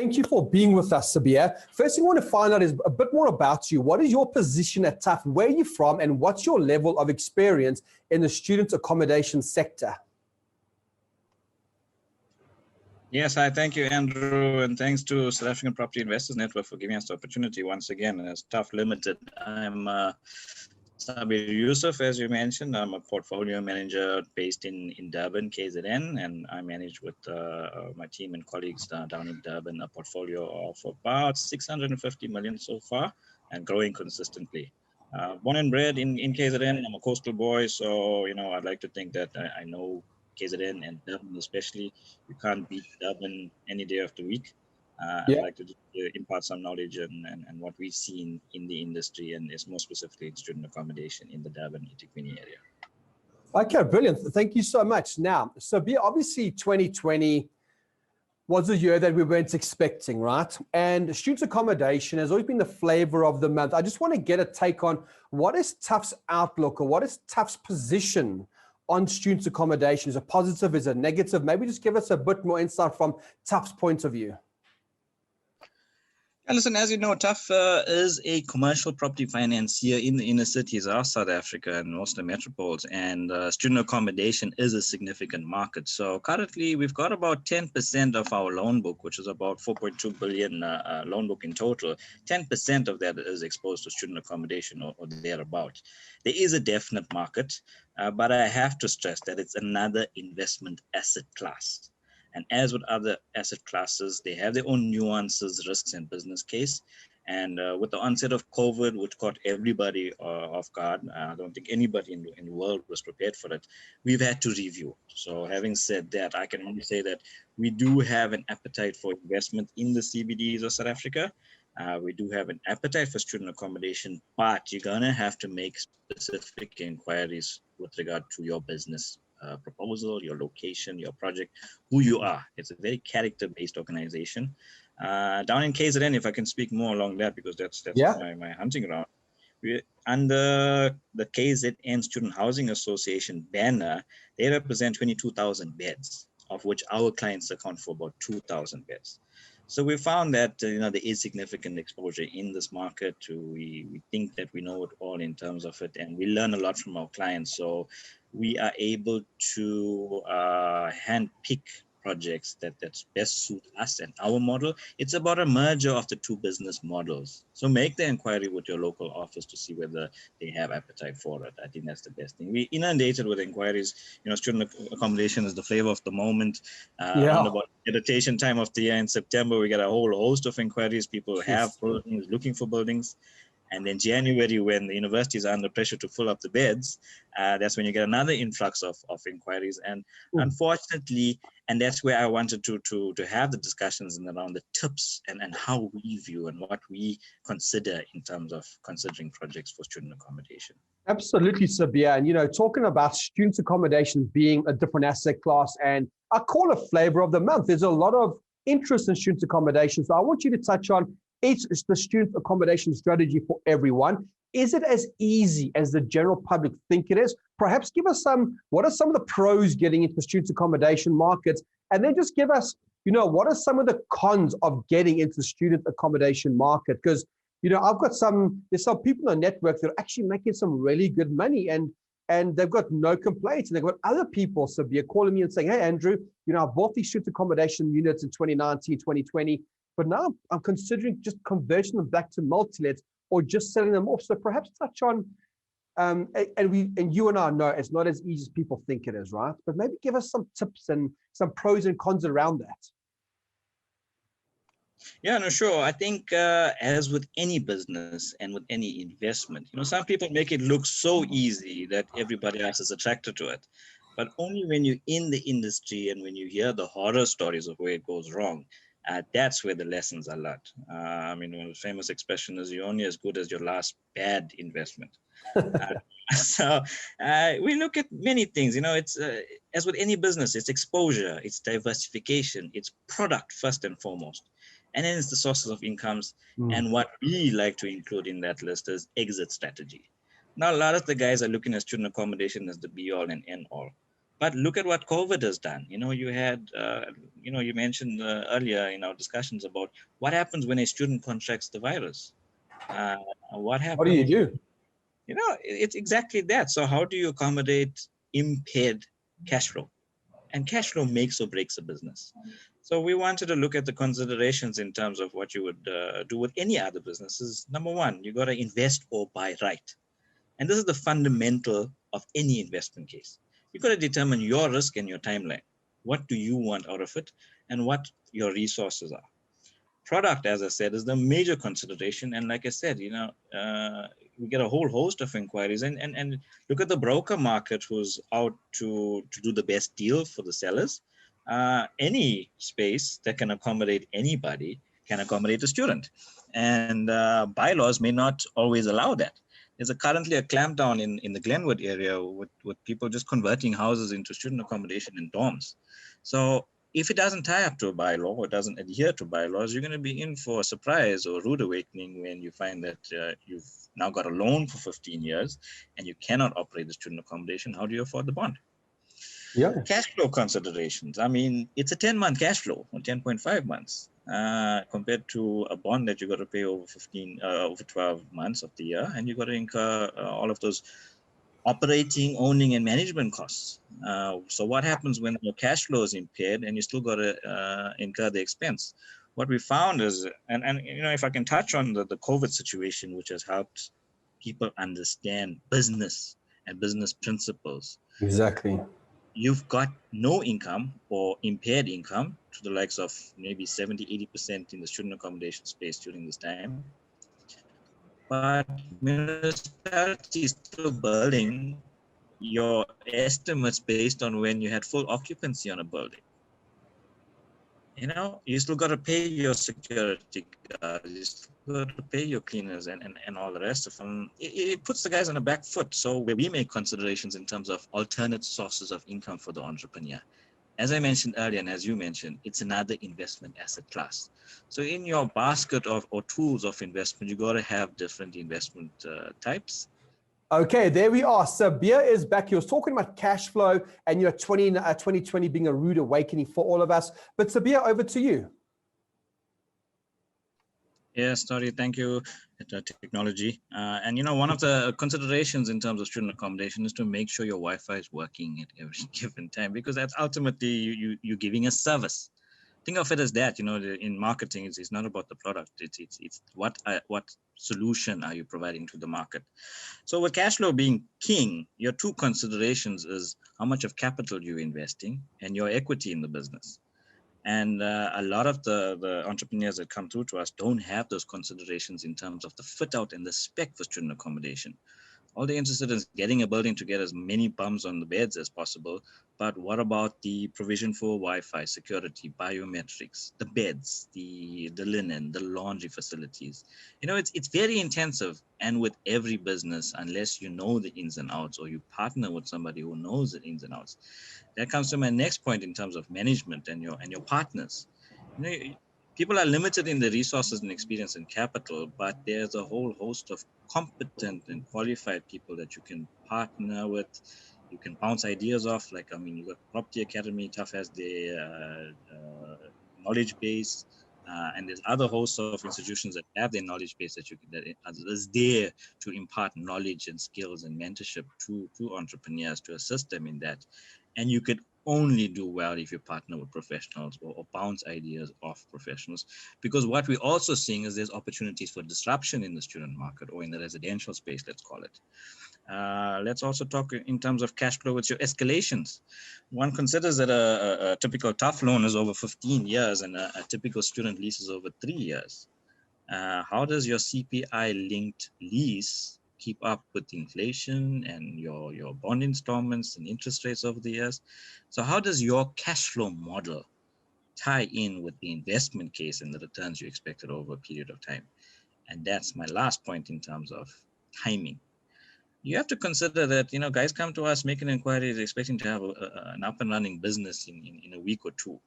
Thank you for being with us, Sabir. First thing I want to find out is a bit more about you. What is your position at Tuhf? Where are you from? And what's your level of experience in the student accommodation sector? Yes, I thank you, Andrew, and thanks to South African Property Investors Network for giving us the opportunity once again. As Tuhf Limited, I'm Sabir Yusuf, as you mentioned. I'm a portfolio manager based in Durban, KZN, and I manage with my team and colleagues down in Durban a portfolio of about 650 million so far and growing consistently. Born and bred in KZN, I'm a coastal boy, so I'd like to think that I know KZN and Durban especially. You can't beat Durban any day of the week. I'd like to impart some knowledge and what we've seen in the industry, and it's more specifically in student accommodation in the Durban eThekwini area. Okay, brilliant. Thank you so much. Now, so obviously 2020 was a year that we weren't expecting, right? And student accommodation has always been the flavor of the month. I just want to get a take on what is Tuhf's outlook, or what is Tuhf's position on student accommodation? Is it positive? Is it negative? Maybe just give us a bit more insight from Tuhf's point of view. And listen, as you know, Tuhf is a commercial property financier in the inner cities of South Africa and most of the metropoles, and student accommodation is a significant market. So currently, we've got about 10% of our loan book, which is about 4.2 billion loan book in total. 10% of that is exposed to student accommodation or thereabout. There is a definite market, but I have to stress that it's another investment asset class. And as with other asset classes, they have their own nuances, risks, and business case. And with the onset of COVID, which caught everybody off guard, I don't think anybody in the world was prepared for it, we've had to review. So having said that, I can only say that we do have an appetite for investment in the CBDs of South Africa. We do have an appetite for student accommodation, but you're going to have to make specific inquiries with regard to your business proposal, your location, your project, who you are. It's a very character-based organization. Down in KZN, if I can speak more along that, because that's my hunting ground. We're under the KZN Student Housing Association banner. They represent 22,000 beds, of which our clients account for about 2,000 beds. So we found that there is significant exposure in this market. We think that we know it all in terms of it, and we learn a lot from our clients. So we are able to hand pick projects that's best suit us and our model. It's about a merger of the two business models. So make the inquiry with your local office to see whether they have appetite for it. I think that's the best thing. We inundated with inquiries. Student accommodation is the flavor of the moment. On about meditation time of the year in September, we get a whole host of inquiries. People have buildings, looking for buildings. And then January, when the universities are under pressure to fill up the beds, that's when you get another influx of inquiries. And unfortunately, and that's where I wanted to have the discussions around the tips and how we view and what we consider in terms of considering projects for student accommodation. Absolutely, Sabir. And talking about student accommodation being a different asset class, and I call it flavor of the month. There's a lot of interest in student accommodation. So I want you to touch on, it's the student accommodation strategy for everyone. Is it as easy as the general public think it is? Perhaps give us what are some of the pros getting into the student accommodation markets? And then just give us, what are some of the cons of getting into the student accommodation market? Because, there's some people on the network that are actually making some really good money, and they've got no complaints. And they've got other people, Sabir, calling me and saying, hey, Andrew, I bought these student accommodation units in 2019, 2020. But now I'm considering just converting them back to multi-lets or just selling them off. So perhaps touch on, and you and I know it's not as easy as people think it is, right? But maybe give us some tips and some pros and cons around that. Yeah, no, sure. I think as with any business and with any investment, some people make it look so easy that everybody else is attracted to it. But only when you're in the industry and when you hear the horror stories of where it goes wrong, that's where the lessons are learned. One of the famous expression is you're only as good as your last bad investment. So we look at many things. It's as with any business, it's exposure, it's diversification, it's product first and foremost. And then it's the sources of incomes. And what we like to include in that list is exit strategy. Now, a lot of the guys are looking at student accommodation as the be all and end all. But look at what COVID has done. You had, you mentioned earlier in our discussions about what happens when a student contracts the virus. Uh, what What do you happens? do? It's exactly that. So how do you accommodate impaired cash flow? And cash flow makes or breaks a business. So we wanted to look at the considerations in terms of what you would do with any other businesses. Number one, you got to invest or buy right. And this is the fundamental of any investment case. You've got to determine your risk and your timeline. What do you want out of it and what your resources are? Product, as I said, is the major consideration. And like I said, we get a whole host of inquiries and look at the broker market who's out to do the best deal for the sellers. Any space that can accommodate anybody can accommodate a student. And bylaws may not always allow that. There's currently a clampdown in the Glenwood area with people just converting houses into student accommodation and dorms. So if it doesn't tie up to a bylaw or doesn't adhere to bylaws, you're going to be in for a surprise or a rude awakening when you find that you've now got a loan for 15 years and you cannot operate the student accommodation. How do you afford the bond? Yeah. Cash flow considerations. I mean, it's a 10-month cash flow or 10.5 months compared to a bond that you got to pay over 12 months of the year, and you got to incur all of those operating, owning, and management costs. So what happens when your cash flow is impaired and you still got to incur the expense? What we found is, and if I can touch on the COVID situation, which has helped people understand business and business principles. Exactly. You've got no income or impaired income to the likes of maybe 70-80% in the student accommodation space during this time. But municipality is still building your estimates based on when you had full occupancy on a building. You still got to pay your security guards, you still got to pay your cleaners and all the rest of them. It puts the guys on the back foot. So where we make considerations in terms of alternate sources of income for the entrepreneur, as I mentioned earlier, and as you mentioned, it's another investment asset class. So in your basket of or tools of investment, you got to have different investment types. Okay, there we are. Sabir is back. He was talking about cash flow and 2020 being a rude awakening for all of us. But Sabir, over to you. Yes, sorry, thank you, technology. And one of the considerations in terms of student accommodation is to make sure your Wi-Fi is working at every given time, because that's ultimately you're giving a service. Think of it as that. In marketing, it's not about the product. It's what solution are you providing to the market. So with cash flow being king, your two considerations is how much of capital you're investing and your equity in the business. And a lot of the entrepreneurs that come through to us don't have those considerations in terms of the fit out and the spec for student accommodation. All they're interested in is getting a building to get as many bums on the beds as possible. But what about the provision for Wi-Fi, security, biometrics, the beds, the linen, the laundry facilities? It's very intensive. And with every business, unless you know the ins and outs or you partner with somebody who knows the ins and outs, that comes to my next point in terms of management and your partners. People are limited in the resources and experience and capital, but there's a whole host of competent and qualified people that you can partner with. You can bounce ideas off. You got Property Academy, Tuhf has the knowledge base, and there's other hosts of institutions that have their knowledge base that is there to impart knowledge and skills and mentorship to entrepreneurs to assist them in that. And you could only do well if you partner with professionals or bounce ideas off professionals, because what we're also seeing is there's opportunities for disruption in the student market or in the residential space, let's call it. Let's also talk in terms of cash flow with your escalations. One considers that a typical Tuhf loan is over 15 years and a typical student lease is over 3 years. How does your CPI linked lease keep up with inflation and your bond installments and interest rates over the years? So how does your cash flow model tie in with the investment case and the returns you expected over a period of time? And that's my last point in terms of timing. You have to consider that, guys come to us, make an inquiry, expecting to have an up and running business in a week or two.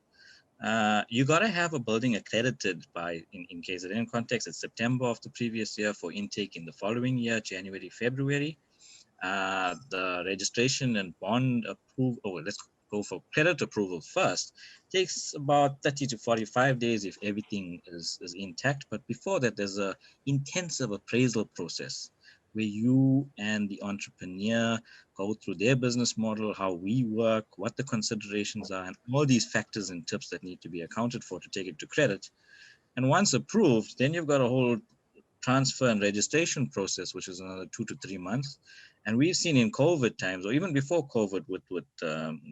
You got to have a building accredited by, in KZN context, it's September of the previous year for intake in the following year, January, February. The registration and bond approval, let's go for credit approval first, takes about 30 to 45 days if everything is intact. But before that, there's a intensive appraisal process where you and the entrepreneur go through their business model, how we work, what the considerations are, and all these factors and tips that need to be accounted for to take it to credit. And once approved, then you've got a whole transfer and registration process, which is another 2 to 3 months. And we've seen in COVID times, or even before COVID, with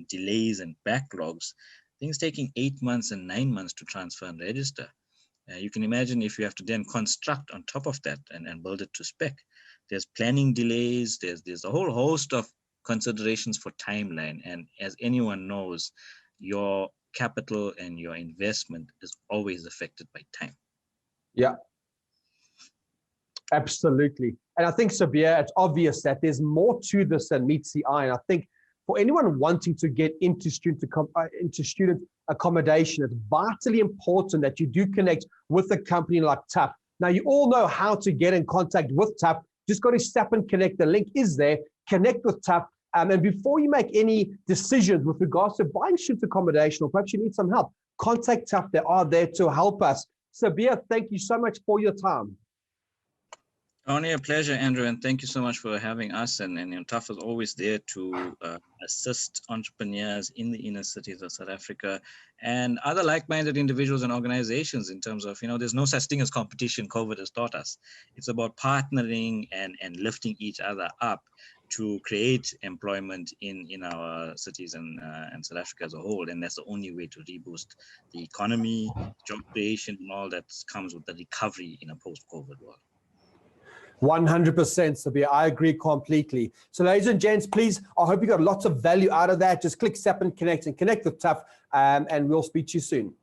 delays and backlogs, things taking 8 months and 9 months to transfer and register. You can imagine if you have to then construct on top of that and build it to spec. There's planning delays, there's a whole host of considerations for timeline. And as anyone knows, your capital and your investment is always affected by time. Yeah. Absolutely. And I think, Sabir, it's obvious that there's more to this than meets the eye. And I think for anyone wanting to get into student accommodation, it's vitally important that you do connect with a company like Tuhf. Now, you all know how to get in contact with Tuhf. Just go to Step and Connect. The link is there. Connect with Tuhf. And before you make any decisions with regards to buying student accommodation, or perhaps you need some help, contact Tuhf. They are there to help us. Sabir, thank you so much for your time. Only a pleasure, Andrew, and thank you so much for having us. And Tuhf is always there to assist entrepreneurs in the inner cities of South Africa and other like-minded individuals and organizations in terms of, there's no such thing as competition. COVID has taught us. It's about partnering and lifting each other up to create employment in our cities and South Africa as a whole. And that's the only way to reboost the economy, job creation, and all that comes with the recovery in a post-COVID world. 100%, Sabir. I agree completely. So ladies and gents, please, I hope you got lots of value out of that. Just click Step and connect with Tuhf, and we'll speak to you soon.